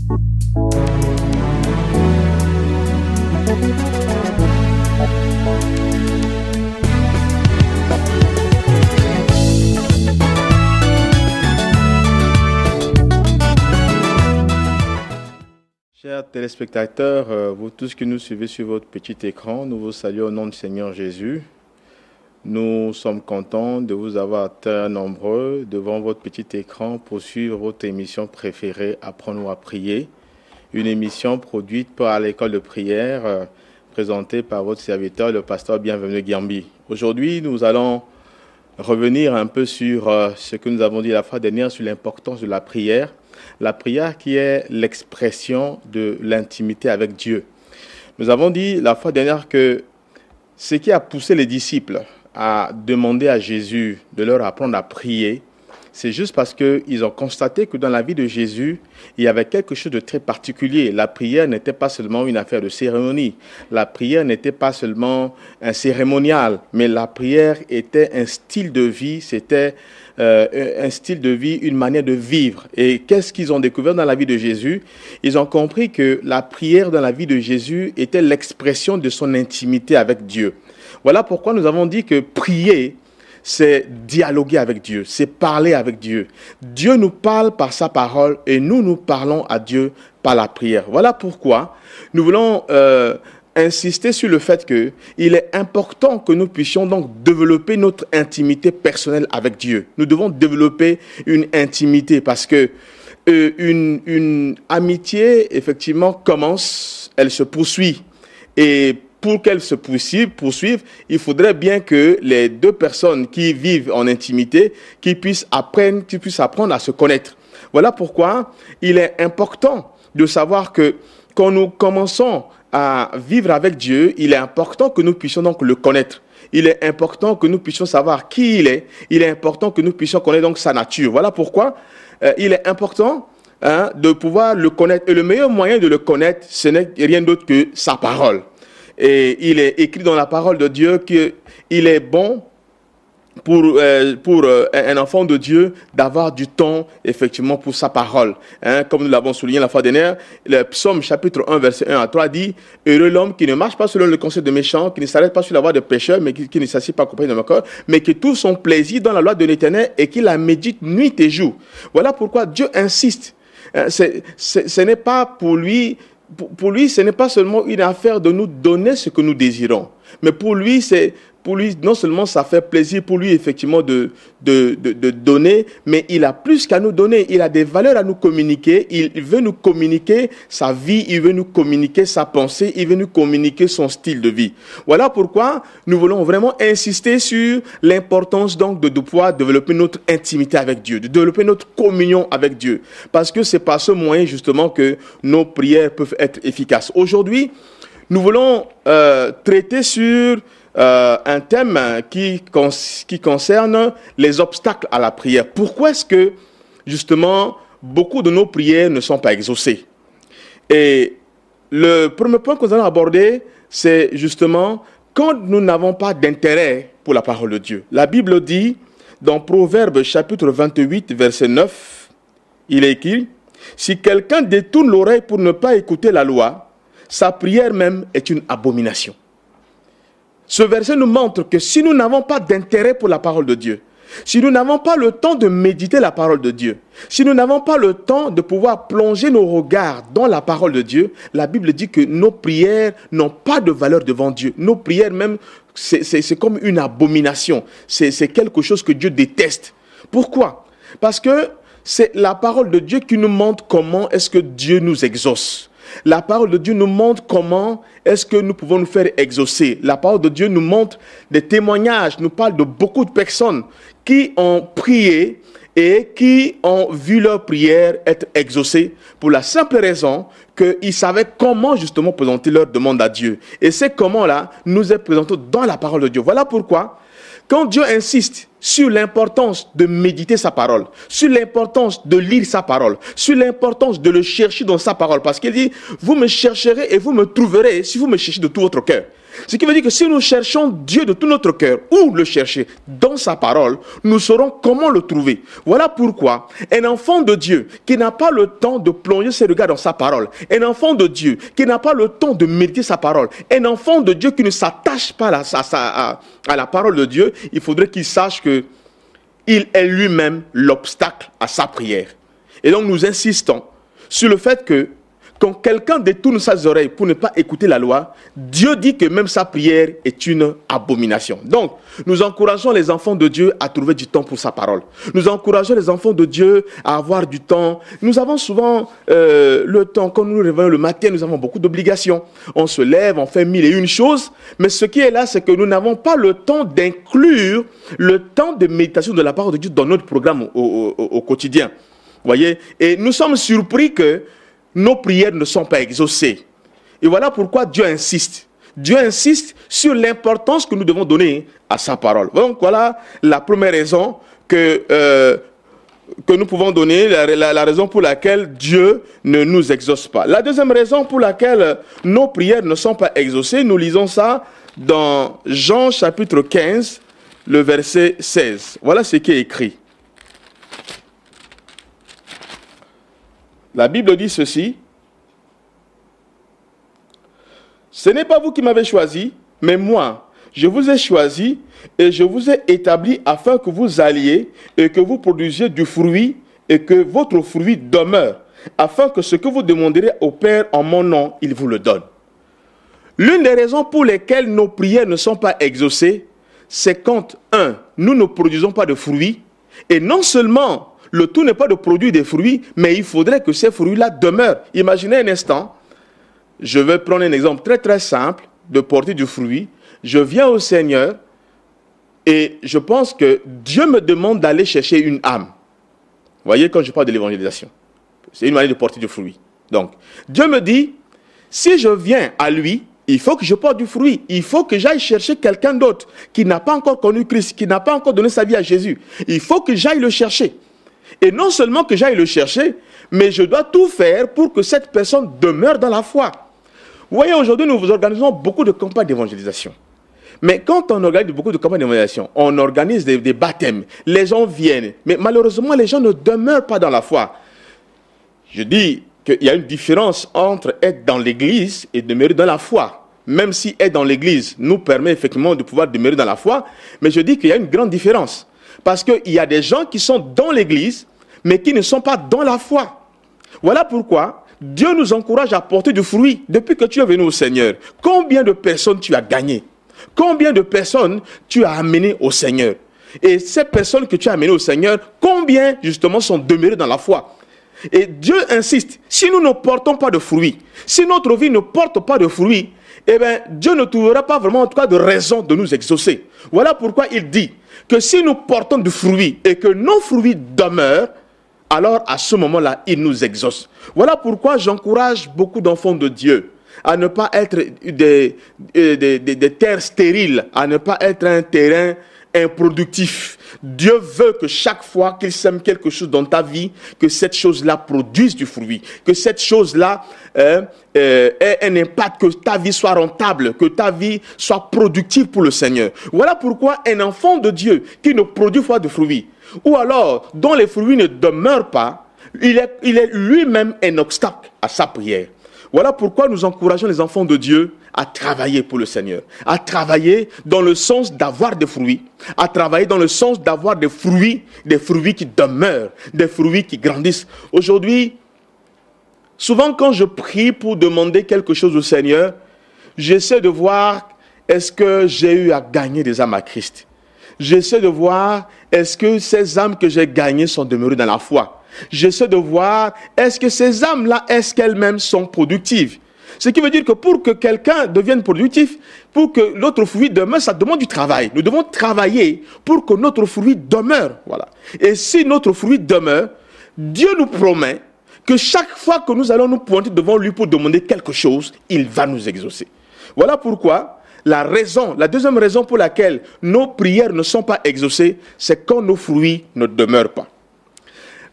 Chers téléspectateurs, vous tous qui nous suivez sur votre petit écran, nous vous saluons au nom du Seigneur Jésus. Nous sommes contents de vous avoir très nombreux devant votre petit écran pour suivre votre émission préférée, Apprends-nous à prier. Une émission produite par l'école de prière, présentée par votre serviteur, le pasteur Bienvenu Gambi. Aujourd'hui, nous allons revenir un peu sur ce que nous avons dit la fois dernière sur l'importance de la prière. La prière qui est l'expression de l'intimité avec Dieu. Nous avons dit la fois dernière que ce qui a poussé les disciples à demander à Jésus de leur apprendre à prier, c'est juste parce qu'ils ont constaté que dans la vie de Jésus, il y avait quelque chose de très particulier. La prière n'était pas seulement une affaire de cérémonie. La prière n'était pas seulement un cérémonial, mais la prière était un style de vie, c'était un style de vie, une manière de vivre. Et qu'est-ce qu'ils ont découvert dans la vie de Jésus? Ils ont compris que la prière dans la vie de Jésus était l'expression de son intimité avec Dieu. Voilà pourquoi nous avons dit que prier, c'est dialoguer avec Dieu, c'est parler avec Dieu. Dieu nous parle par sa parole et nous parlons à Dieu par la prière. Voilà pourquoi nous voulons insister sur le fait qu'il est important que nous puissions donc développer notre intimité personnelle avec Dieu. Nous devons développer une intimité parce que une amitié, effectivement, commence, elle se poursuit. Et pour qu'elle se poursuive, il faudrait bien que les deux personnes qui vivent en intimité, qui puissent apprendre à se connaître. Voilà pourquoi il est important de savoir que quand nous commençons à vivre avec Dieu, il est important que nous puissions donc le connaître. Il est important que nous puissions savoir qui il est. Il est important que nous puissions connaître donc sa nature. Voilà pourquoi il est important de pouvoir le connaître. Et le meilleur moyen de le connaître, ce n'est rien d'autre que sa parole. Et il est écrit dans la parole de Dieu qu'il est bon pour un enfant de Dieu d'avoir du temps, effectivement, pour sa parole. Comme nous l'avons souligné la fois dernière, le psaume chapitre 1, verset 1 à 3 dit « Heureux l'homme qui ne marche pas selon le conseil de méchants, qui ne s'arrête pas sur la voie des pécheurs, mais qui ne s'assied pas accompagné de mon corps, mais qui trouve son plaisir dans la loi de l'Éternel et qui la médite nuit et jour. » Voilà pourquoi Dieu insiste. Ce n'est pas pour lui... Pour lui, ce n'est pas seulement une affaire de nous donner ce que nous désirons, mais pour lui, non seulement ça fait plaisir pour lui effectivement de donner, mais il a plus qu'à nous donner. Il a des valeurs à nous communiquer. Il veut nous communiquer sa vie, il veut nous communiquer sa pensée, il veut nous communiquer son style de vie. Voilà pourquoi nous voulons vraiment insister sur l'importance donc de pouvoir développer notre intimité avec Dieu, de développer notre communion avec Dieu. Parce que c'est par ce moyen justement que nos prières peuvent être efficaces. Aujourd'hui, nous voulons traiter sur un thème qui concerne les obstacles à la prière. Pourquoi est-ce que, justement, beaucoup de nos prières ne sont pas exaucées? Et le premier point que nous allons aborder, c'est justement quand nous n'avons pas d'intérêt pour la parole de Dieu. La Bible dit, dans Proverbes chapitre 28, verset 9, il est écrit « Si quelqu'un détourne l'oreille pour ne pas écouter la loi, sa prière même est une abomination. » Ce verset nous montre que si nous n'avons pas d'intérêt pour la parole de Dieu, si nous n'avons pas le temps de méditer la parole de Dieu, si nous n'avons pas le temps de pouvoir plonger nos regards dans la parole de Dieu, la Bible dit que nos prières n'ont pas de valeur devant Dieu. Nos prières même, c'est comme une abomination. C'est quelque chose que Dieu déteste. Pourquoi? Parce que c'est la parole de Dieu qui nous montre comment est-ce que Dieu nous exauce. La parole de Dieu nous montre comment est-ce que nous pouvons nous faire exaucer. La parole de Dieu nous montre des témoignages, nous parle de beaucoup de personnes qui ont prié et qui ont vu leur prière être exaucée pour la simple raison qu'ils savaient comment justement présenter leur demande à Dieu. Et c'est comment-là nous est présenté dans la parole de Dieu. Voilà pourquoi, quand Dieu insiste sur l'importance de méditer sa parole, sur l'importance de lire sa parole, sur l'importance de le chercher dans sa parole, parce qu'il dit, vous me chercherez et vous me trouverez si vous me cherchez de tout votre cœur. Ce qui veut dire que si nous cherchons Dieu de tout notre cœur, où le chercher? Dans sa parole, nous saurons comment le trouver. Voilà pourquoi un enfant de Dieu qui n'a pas le temps de plonger ses regards dans sa parole, un enfant de Dieu qui n'a pas le temps de méditer sa parole, un enfant de Dieu qui ne s'attache pas à la parole de Dieu, il faudrait qu'il sache que il est lui-même l'obstacle à sa prière. Et donc nous insistons sur le fait que quand quelqu'un détourne ses oreilles pour ne pas écouter la loi, Dieu dit que même sa prière est une abomination. Donc, nous encourageons les enfants de Dieu à trouver du temps pour sa parole. Nous encourageons les enfants de Dieu à avoir du temps. Nous avons souvent le temps, quand nous nous réveillons le matin, nous avons beaucoup d'obligations. On se lève, on fait 1001 choses, mais ce qui est là, c'est que nous n'avons pas le temps d'inclure le temps de méditation de la parole de Dieu dans notre programme au quotidien. Voyez? Et nous sommes surpris que nos prières ne sont pas exaucées. Et voilà pourquoi Dieu insiste. Dieu insiste sur l'importance que nous devons donner à sa parole. Donc voilà la première raison que nous pouvons donner, la raison pour laquelle Dieu ne nous exauce pas. La deuxième raison pour laquelle nos prières ne sont pas exaucées, nous lisons ça dans Jean chapitre 15, le verset 16. Voilà ce qui est écrit. La Bible dit ceci: ce n'est pas vous qui m'avez choisi, mais moi, je vous ai choisi et je vous ai établi afin que vous alliez et que vous produisiez du fruit et que votre fruit demeure, afin que ce que vous demanderez au Père en mon nom, il vous le donne. L'une des raisons pour lesquelles nos prières ne sont pas exaucées, c'est quand, nous ne produisons pas de fruits, et non seulement le tout n'est pas de produire des fruits, mais il faudrait que ces fruits-là demeurent. Imaginez un instant, je vais prendre un exemple très très simple de porter du fruit. Je viens au Seigneur et je pense que Dieu me demande d'aller chercher une âme. Vous voyez, quand je parle de l'évangélisation, c'est une manière de porter du fruit. Donc, Dieu me dit, si je viens à lui, il faut que je porte du fruit. Il faut que j'aille chercher quelqu'un d'autre qui n'a pas encore connu Christ, qui n'a pas encore donné sa vie à Jésus. Il faut que j'aille le chercher. Et non seulement que j'aille le chercher, mais je dois tout faire pour que cette personne demeure dans la foi. Vous voyez, aujourd'hui, nous organisons beaucoup de campagnes d'évangélisation. Mais quand on organise beaucoup de campagnes d'évangélisation, on organise des baptêmes, les gens viennent. Mais malheureusement, les gens ne demeurent pas dans la foi. Je dis qu'il y a une différence entre être dans l'église et demeurer dans la foi. Même si être dans l'église nous permet effectivement de pouvoir demeurer dans la foi, mais je dis qu'il y a une grande différence. Parce qu'il y a des gens qui sont dans l'église, mais qui ne sont pas dans la foi. Voilà pourquoi Dieu nous encourage à porter du fruit depuis que tu es venu au Seigneur. Combien de personnes tu as gagnées? Combien de personnes tu as amenées au Seigneur? Et ces personnes que tu as amenées au Seigneur, combien justement sont demeurées dans la foi? Et Dieu insiste, si nous ne portons pas de fruits, si notre vie ne porte pas de fruits, eh bien, Dieu ne trouvera pas vraiment en tout cas de raison de nous exaucer. Voilà pourquoi il dit que si nous portons du fruit et que nos fruits demeurent, alors à ce moment-là, il nous exauce. Voilà pourquoi j'encourage beaucoup d'enfants de Dieu à ne pas être des terres stériles, à ne pas être un terrain improductif. Dieu veut que chaque fois qu'il sème quelque chose dans ta vie, que cette chose-là produise du fruit, que cette chose-là ait un impact, que ta vie soit rentable, que ta vie soit productive pour le Seigneur. Voilà pourquoi un enfant de Dieu qui ne produit pas de fruits, ou alors dont les fruits ne demeurent pas, il est lui-même un obstacle à sa prière. Voilà pourquoi nous encourageons les enfants de Dieu à travailler pour le Seigneur, à travailler dans le sens d'avoir des fruits, à travailler dans le sens d'avoir des fruits qui demeurent, des fruits qui grandissent. Aujourd'hui, souvent quand je prie pour demander quelque chose au Seigneur, j'essaie de voir est-ce que j'ai eu à gagner des âmes à Christ. J'essaie de voir est-ce que ces âmes que j'ai gagnées sont demeurées dans la foi. J'essaie de voir, est-ce que ces âmes-là, est-ce qu'elles-mêmes sont productives? Ce qui veut dire que pour que quelqu'un devienne productif, pour que notre fruit demeure, ça demande du travail. Nous devons travailler pour que notre fruit demeure. Voilà. Et si notre fruit demeure, Dieu nous promet que chaque fois que nous allons nous pointer devant lui pour demander quelque chose, il va nous exaucer. Voilà pourquoi la deuxième raison pour laquelle nos prières ne sont pas exaucées, c'est quand nos fruits ne demeurent pas.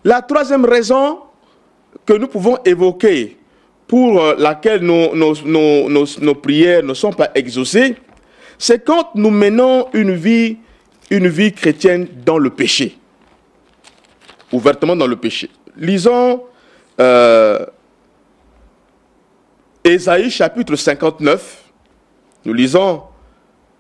La troisième raison que nous pouvons évoquer pour laquelle nos prières ne sont pas exaucées, c'est quand nous menons une vie chrétienne dans le péché. Ouvertement dans le péché. Lisons Ésaïe chapitre 59. Nous lisons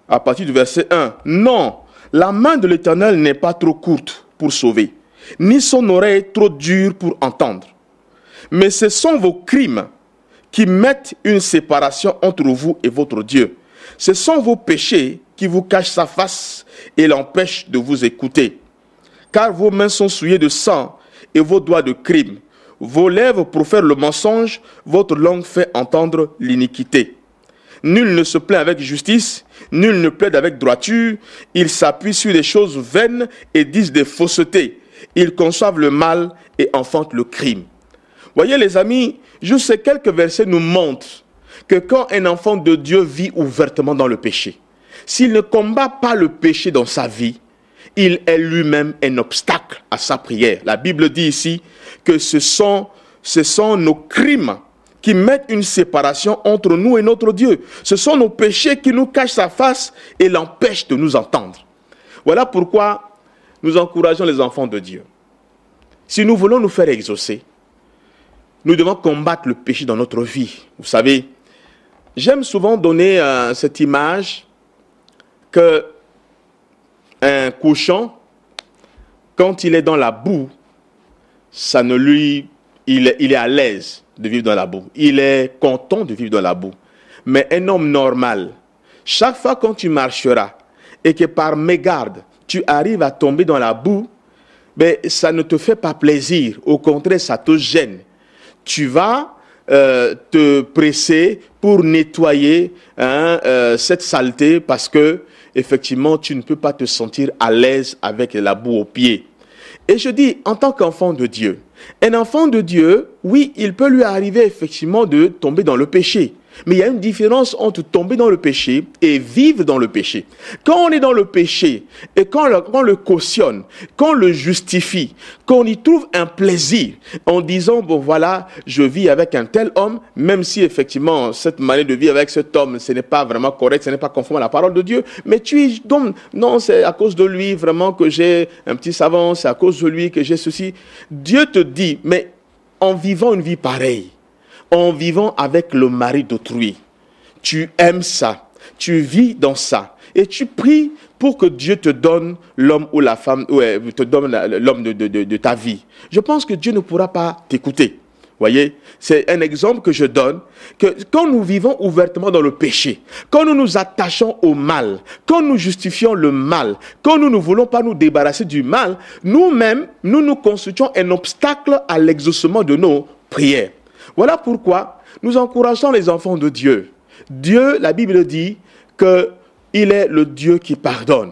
à partir du verset 1. Non, la main de l'Éternel n'est pas trop courte pour sauver, ni son oreille trop dure pour entendre. Mais ce sont vos crimes qui mettent une séparation entre vous et votre Dieu. Ce sont vos péchés qui vous cachent sa face et l'empêchent de vous écouter. Car vos mains sont souillées de sang et vos doigts de crime. Vos lèvres profèrent le mensonge, votre langue fait entendre l'iniquité. Nul ne se plaint avec justice, nul ne plaide avec droiture. Ils s'appuient sur des choses vaines et disent des faussetés. Ils conçoivent le mal et enfantent le crime. Voyez les amis, juste ces quelques versets nous montrent que quand un enfant de Dieu vit ouvertement dans le péché, s'il ne combat pas le péché dans sa vie, il est lui-même un obstacle à sa prière. La Bible dit ici que ce sont nos crimes qui mettent une séparation entre nous et notre Dieu. Ce sont nos péchés qui nous cachent sa face et l'empêchent de nous entendre. Voilà pourquoi nous encourageons les enfants de Dieu. Si nous voulons nous faire exaucer, nous devons combattre le péché dans notre vie. Vous savez, j'aime souvent donner cette image que un cochon, quand il est dans la boue, il est à l'aise de vivre dans la boue. Il est content de vivre dans la boue. Mais un homme normal, chaque fois quand tu marcheras et que par mégarde, tu arrives à tomber dans la boue, ben, ça ne te fait pas plaisir. Au contraire, ça te gêne. Tu vas te presser pour nettoyer cette saleté parce que, effectivement, tu ne peux pas te sentir à l'aise avec la boue aux pieds. Et je dis, en tant qu'enfant de Dieu, un enfant de Dieu, oui, il peut lui arriver effectivement de tomber dans le péché. Mais il y a une différence entre tomber dans le péché et vivre dans le péché. Quand on est dans le péché et quand on le cautionne, quand on le justifie, quand on y trouve un plaisir en disant, bon voilà, je vis avec un tel homme, même si effectivement cette manière de vivre avec cet homme, ce n'est pas vraiment correct, ce n'est pas conforme à la parole de Dieu, mais donc, non, c'est à cause de lui vraiment que j'ai un petit savant, c'est à cause de lui que j'ai ceci. Dieu te dit, mais en vivant une vie pareille, en vivant avec le mari d'autrui, tu aimes ça, tu vis dans ça, et tu pries pour que Dieu te donne l'homme ou la femme, te donne l'homme de ta vie. Je pense que Dieu ne pourra pas t'écouter. Voyez, c'est un exemple que je donne, que quand nous vivons ouvertement dans le péché, quand nous nous attachons au mal, quand nous justifions le mal, quand nous ne voulons pas nous débarrasser du mal, nous-mêmes, nous constituons un obstacle à l'exaucement de nos prières. Voilà pourquoi nous encourageons les enfants de Dieu. Dieu, la Bible dit qu'il est le Dieu qui pardonne.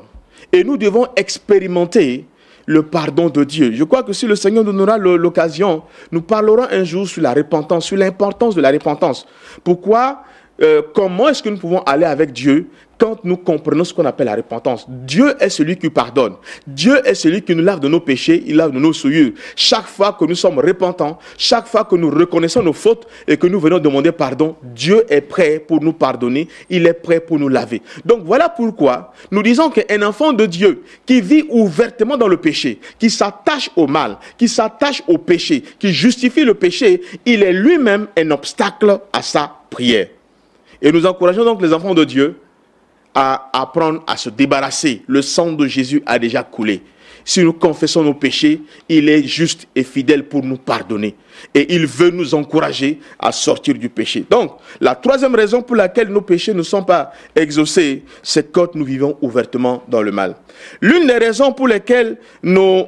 Et nous devons expérimenter le pardon de Dieu. Je crois que si le Seigneur nous donnera l'occasion, nous parlerons un jour sur la repentance, sur l'importance de la repentance. Pourquoi, comment est-ce que nous pouvons aller avec Dieu quand nous comprenons ce qu'on appelle la repentance? Dieu est celui qui pardonne. Dieu est celui qui nous lave de nos péchés, il lave de nos souillures. Chaque fois que nous sommes repentants, chaque fois que nous reconnaissons nos fautes et que nous venons demander pardon, Dieu est prêt pour nous pardonner, il est prêt pour nous laver. Donc voilà pourquoi nous disons qu'un enfant de Dieu qui vit ouvertement dans le péché, qui s'attache au mal, qui s'attache au péché, qui justifie le péché, il est lui-même un obstacle à sa prière. Et nous encourageons donc les enfants de Dieu à apprendre à se débarrasser. Le sang de Jésus a déjà coulé. Si nous confessons nos péchés, il est juste et fidèle pour nous pardonner. Et il veut nous encourager à sortir du péché. Donc, la troisième raison pour laquelle nos péchés ne sont pas exaucés, c'est quand nous vivons ouvertement dans le mal. L'une des raisons pour lesquelles nos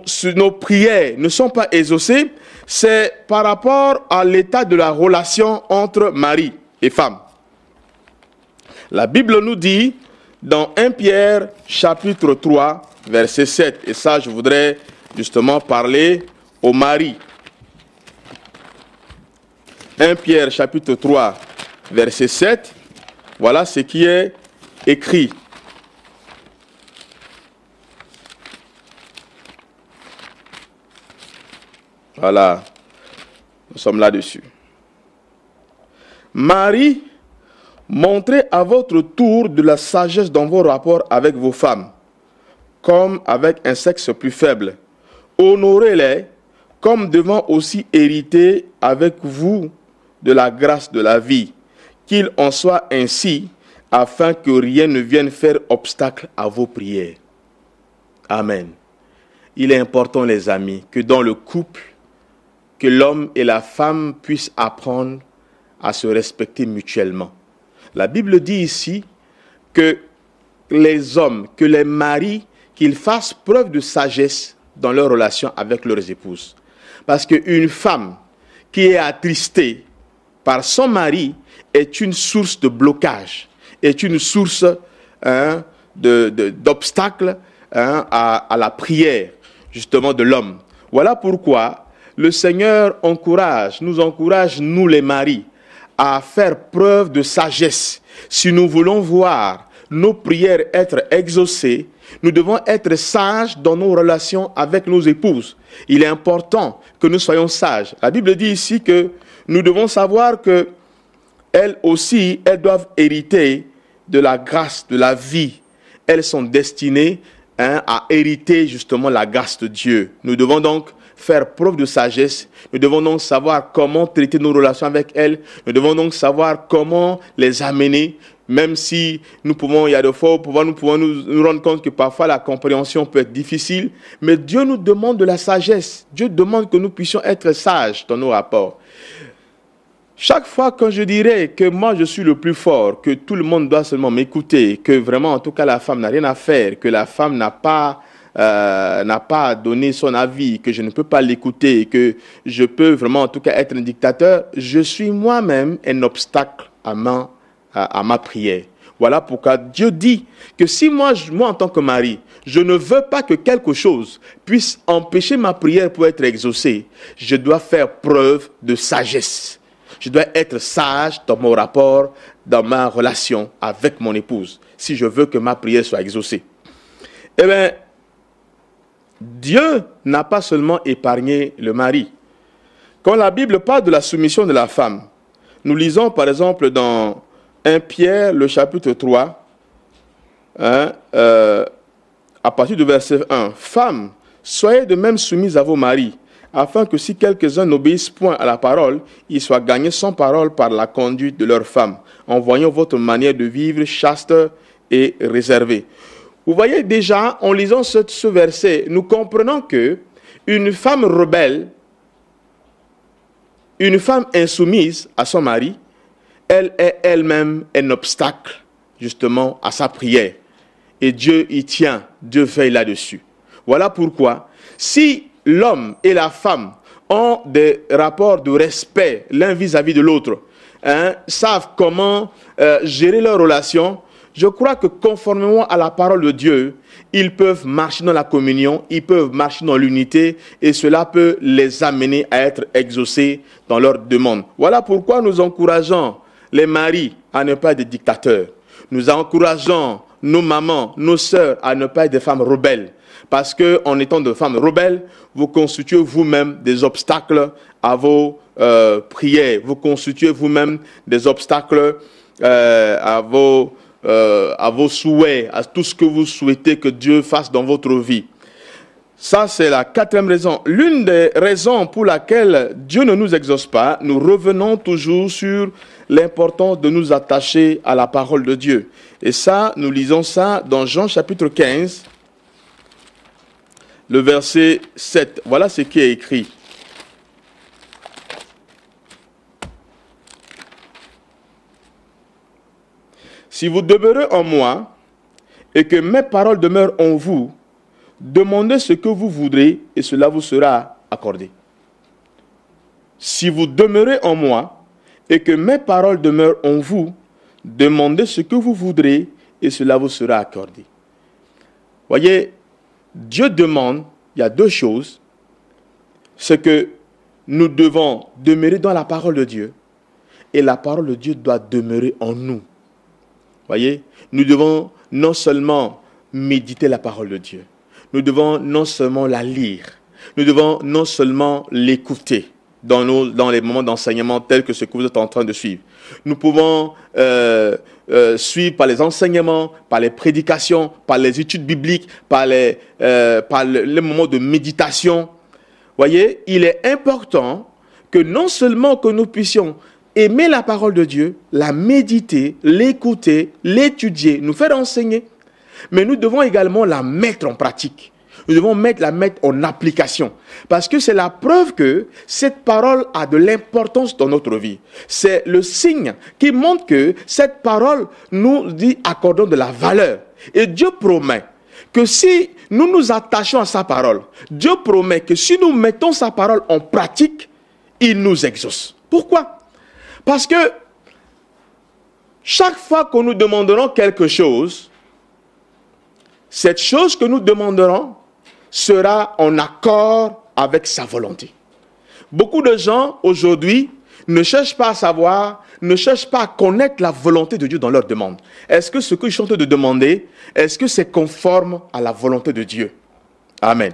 prières ne sont pas exaucées, c'est par rapport à l'état de la relation entre mari et femme. La Bible nous dit, dans 1 Pierre, chapitre 3, verset 7, et ça, je voudrais justement parler au mari. 1 Pierre, chapitre 3, verset 7, voilà ce qui est écrit. Voilà, nous sommes là-dessus. Marie, montrez à votre tour de la sagesse dans vos rapports avec vos femmes, comme avec un sexe plus faible. Honorez-les comme devant aussi hériter avec vous de la grâce de la vie, qu'il en soit ainsi, afin que rien ne vienne faire obstacle à vos prières. Amen. Il est important, les amis, que dans le couple, que l'homme et la femme puissent apprendre à se respecter mutuellement. La Bible dit ici que les hommes, que les maris, qu'ils fassent preuve de sagesse dans leur relation avec leurs épouses. Parce qu'une femme qui est attristée par son mari est une source de blocage, est une source d'obstacle à la prière, justement, de l'homme. Voilà pourquoi le Seigneur nous encourage, nous les maris, à faire preuve de sagesse. Si nous voulons voir nos prières être exaucées, nous devons être sages dans nos relations avec nos épouses. Il est important que nous soyons sages. La Bible dit ici que nous devons savoir que elles aussi, elles doivent hériter de la grâce, de la vie. Elles sont destinées à hériter justement la grâce de Dieu. Nous devons donc faire preuve de sagesse. Nous devons donc savoir comment traiter nos relations avec elles. Nous devons donc savoir comment les amener. Même si nous pouvons, il y a des fois, nous pouvons nous rendre compte que parfois la compréhension peut être difficile, mais Dieu nous demande de la sagesse. Dieu demande que nous puissions être sages dans nos rapports. Chaque fois que je dirais que moi je suis le plus fort, que tout le monde doit seulement m'écouter, que vraiment en tout cas la femme n'a rien à faire, que la femme n'a pas donné son avis, que je ne peux pas l'écouter, que je peux vraiment en tout cas être un dictateur, je suis moi-même un obstacle à ma prière. Voilà pourquoi Dieu dit que si moi en tant que mari, je ne veux pas que quelque chose puisse empêcher ma prière pour être exaucée, je dois faire preuve de sagesse. Je dois être sage dans mon rapport, dans ma relation avec mon épouse, si je veux que ma prière soit exaucée. Eh bien, Dieu n'a pas seulement épargné le mari. Quand la Bible parle de la soumission de la femme, nous lisons par exemple dans 1 Pierre, le chapitre 3, à partir du verset 1. « Femmes, soyez de même soumises à vos maris, afin que si quelques-uns n'obéissent point à la parole, ils soient gagnés sans parole par la conduite de leurs femmes, en voyant votre manière de vivre chaste et réservée. » Vous voyez déjà, en lisant ce verset, nous comprenons que une femme rebelle, une femme insoumise à son mari, elle est elle-même un obstacle, justement, à sa prière. Et Dieu y tient, Dieu veille là-dessus. Voilà pourquoi, si l'homme et la femme ont des rapports de respect l'un vis-à-vis de l'autre, savent comment gérer leurs relations, je crois que conformément à la parole de Dieu, ils peuvent marcher dans la communion, ils peuvent marcher dans l'unité et cela peut les amener à être exaucés dans leurs demandes. Voilà pourquoi nous encourageons les maris à ne pas être des dictateurs. Nous encourageons nos mamans, nos sœurs à ne pas être des femmes rebelles. Parce qu'en étant des femmes rebelles, vous constituez vous-même des obstacles à vos prières. Vous constituez vous-même des obstacles à vos souhaits, à tout ce que vous souhaitez que Dieu fasse dans votre vie. Ça, c'est la quatrième raison. L'une des raisons pour laquelle Dieu ne nous exauce pas, nous revenons toujours sur l'importance de nous attacher à la parole de Dieu. Et ça, nous lisons ça dans Jean chapitre 15, le verset 7. Voilà ce qui est écrit. Si vous demeurez en moi et que mes paroles demeurent en vous, demandez ce que vous voudrez et cela vous sera accordé. Si vous demeurez en moi et que mes paroles demeurent en vous, demandez ce que vous voudrez et cela vous sera accordé. Voyez, Dieu demande, il y a deux choses. C'est que nous devons demeurer dans la parole de Dieu et la parole de Dieu doit demeurer en nous. Voyez, nous devons non seulement méditer la parole de Dieu, nous devons non seulement la lire, nous devons non seulement l'écouter, dans les moments d'enseignement tels que ce que vous êtes en train de suivre. Nous pouvons suivre par les enseignements, par les prédications, par les études bibliques, par les moments de méditation. Voyez, il est important que non seulement que nous puissions aimer la parole de Dieu, la méditer, l'écouter, l'étudier, nous faire enseigner, mais nous devons également la mettre en pratique. Nous devons la mettre en application. Parce que c'est la preuve que cette parole a de l'importance dans notre vie. C'est le signe qui montre que cette parole nous dit accordons de la valeur. Et Dieu promet que si nous nous attachons à sa parole, Dieu promet que si nous mettons sa parole en pratique, il nous exauce. Pourquoi? Parce que chaque fois que nous demanderons quelque chose, cette chose que nous demanderons sera en accord avec sa volonté. Beaucoup de gens aujourd'hui ne cherchent pas à savoir, ne cherchent pas à connaître la volonté de Dieu dans leur demande. Est-ce que ce que je suis en train de demander, est-ce que c'est conforme à la volonté de Dieu? Amen.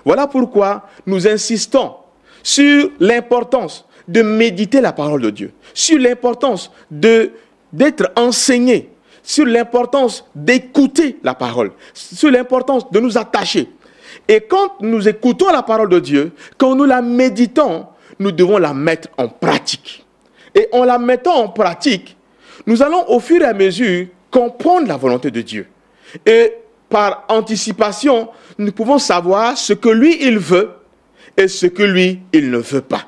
Voilà pourquoi nous insistons sur l'importance de méditer la parole de Dieu, sur l'importance d'être enseigné, sur l'importance d'écouter la parole, sur l'importance de nous attacher. Et quand nous écoutons la parole de Dieu, quand nous la méditons, nous devons la mettre en pratique. Et en la mettant en pratique, nous allons au fur et à mesure comprendre la volonté de Dieu. Et par anticipation, nous pouvons savoir ce que lui, il veut et ce que lui, il ne veut pas.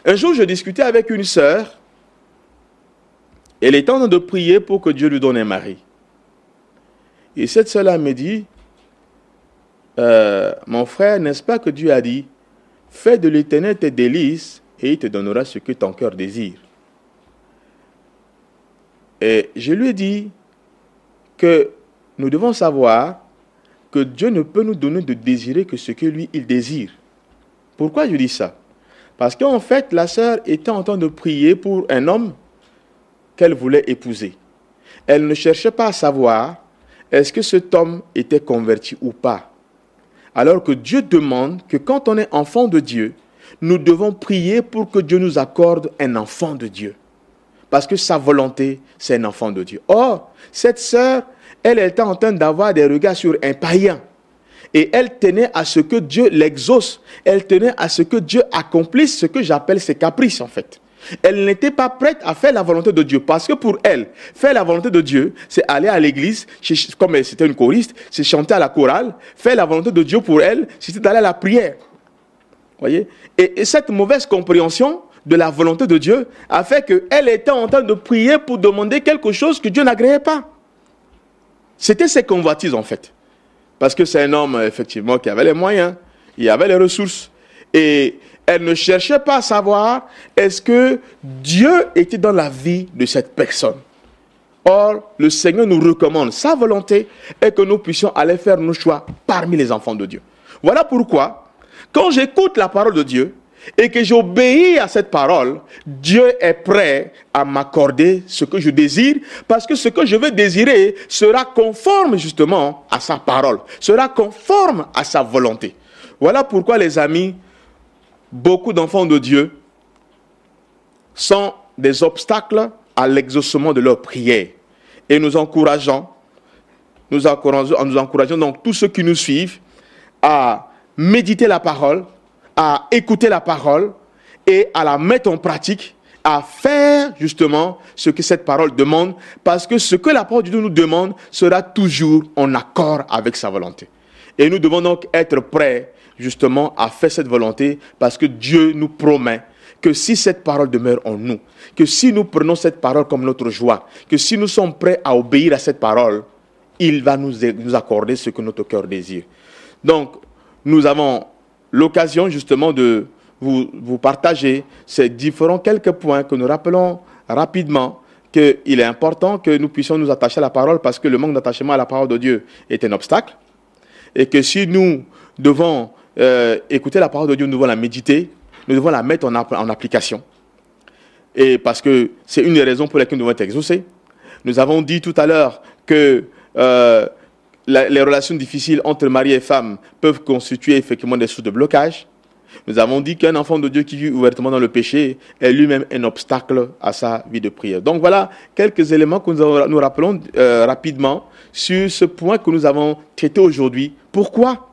Un jour, je discutais avec une sœur. Elle était en train de prier pour que Dieu lui donne un mari. Et cette sœur-là me dit, mon frère, n'est-ce pas que Dieu a dit, fais de l'Éternel tes délices et il te donnera ce que ton cœur désire. Et je lui ai dit que nous devons savoir que Dieu ne peut nous donner de désirer que ce que lui, il désire. Pourquoi je dis ça? Parce qu'en fait, la sœur était en train de prier pour un homme qu'elle voulait épouser. Elle ne cherchait pas à savoir est-ce que cet homme était converti ou pas. Alors que Dieu demande que quand on est enfant de Dieu, nous devons prier pour que Dieu nous accorde un enfant de Dieu. Parce que sa volonté, c'est un enfant de Dieu. Or, cette sœur, elle était en train d'avoir des regards sur un païen. Et elle tenait à ce que Dieu l'exauce. Elle tenait à ce que Dieu accomplisse ce que j'appelle ses caprices en fait. Elle n'était pas prête à faire la volonté de Dieu. Parce que pour elle, faire la volonté de Dieu, c'est aller à l'église, comme c'était une choriste, c'est chanter à la chorale. Faire la volonté de Dieu pour elle, c'était d'aller à la prière. Voyez? Et cette mauvaise compréhension de la volonté de Dieu a fait qu'elle était en train de prier pour demander quelque chose que Dieu n'agréait pas. C'était ses convoitises en fait. Parce que c'est un homme effectivement qui avait les moyens, il avait les ressources. Et elle ne cherchait pas à savoir est-ce que Dieu était dans la vie de cette personne. Or, le Seigneur nous recommande, sa volonté est que nous puissions aller faire nos choix parmi les enfants de Dieu. Voilà pourquoi, quand j'écoute la parole de Dieu et que j'obéis à cette parole, Dieu est prêt à m'accorder ce que je désire, parce que ce que je veux désirer sera conforme justement à sa parole, sera conforme à sa volonté. Voilà pourquoi les amis, beaucoup d'enfants de Dieu sont des obstacles à l'exaucement de leurs prières. Et nous encourageons donc tous ceux qui nous suivent à méditer la parole, à écouter la parole et à la mettre en pratique, à faire justement ce que cette parole demande, parce que ce que la parole de Dieu nous demande sera toujours en accord avec sa volonté. Et nous devons donc être prêts justement à faire cette volonté, parce que Dieu nous promet que si cette parole demeure en nous, que si nous prenons cette parole comme notre joie, que si nous sommes prêts à obéir à cette parole, il va nous accorder ce que notre cœur désire. Donc, nous avons l'occasion justement de vous partager ces différents quelques points que nous rappelons rapidement qu'il est important que nous puissions nous attacher à la parole, parce que le manque d'attachement à la parole de Dieu est un obstacle, et que si nous devons écouter la parole de Dieu, nous devons la méditer, nous devons la mettre en application. Et parce que c'est une des raisons pour lesquelles nous devons être exaucés. Nous avons dit tout à l'heure que les relations difficiles entre mari et femme peuvent constituer effectivement des sources de blocage. Nous avons dit qu'un enfant de Dieu qui vit ouvertement dans le péché est lui-même un obstacle à sa vie de prière. Donc voilà quelques éléments que nous rappelons rapidement sur ce point que nous avons traité aujourd'hui. Pourquoi?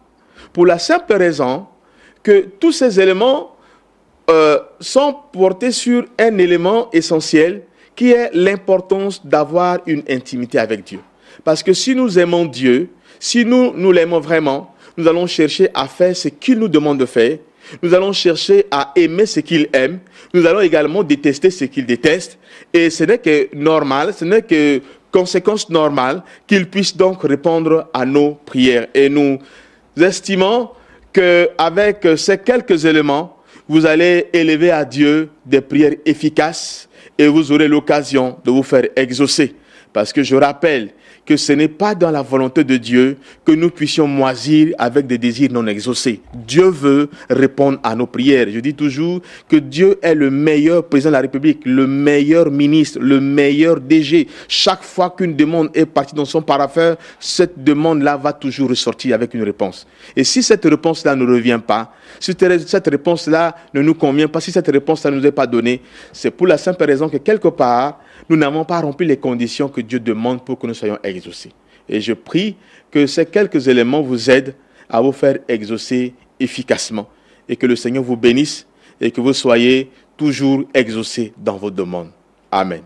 Pour la simple raison que tous ces éléments sont portés sur un élément essentiel qui est l'importance d'avoir une intimité avec Dieu. Parce que si nous aimons Dieu, si nous l'aimons vraiment, nous allons chercher à faire ce qu'il nous demande de faire. Nous allons chercher à aimer ce qu'il aime. Nous allons également détester ce qu'il déteste. Et ce n'est que normal, ce n'est que conséquence normale qu'il puisse donc répondre à nos prières. Et nous estimons qu'avec ces quelques éléments, vous allez élever à Dieu des prières efficaces et vous aurez l'occasion de vous faire exaucer. Parce que je rappelle que ce n'est pas dans la volonté de Dieu que nous puissions moisir avec des désirs non exaucés. Dieu veut répondre à nos prières. Je dis toujours que Dieu est le meilleur président de la République, le meilleur ministre, le meilleur DG. Chaque fois qu'une demande est partie dans son parapheur, cette demande-là va toujours ressortir avec une réponse. Et si cette réponse-là ne revient pas, si cette réponse-là ne nous convient pas, si cette réponse-là ne nous est pas donnée, c'est pour la simple raison que quelque part, nous n'avons pas rempli les conditions que Dieu demande pour que nous soyons exaucés. Et je prie que ces quelques éléments vous aident à vous faire exaucer efficacement. Et que le Seigneur vous bénisse et que vous soyez toujours exaucés dans vos demandes. Amen.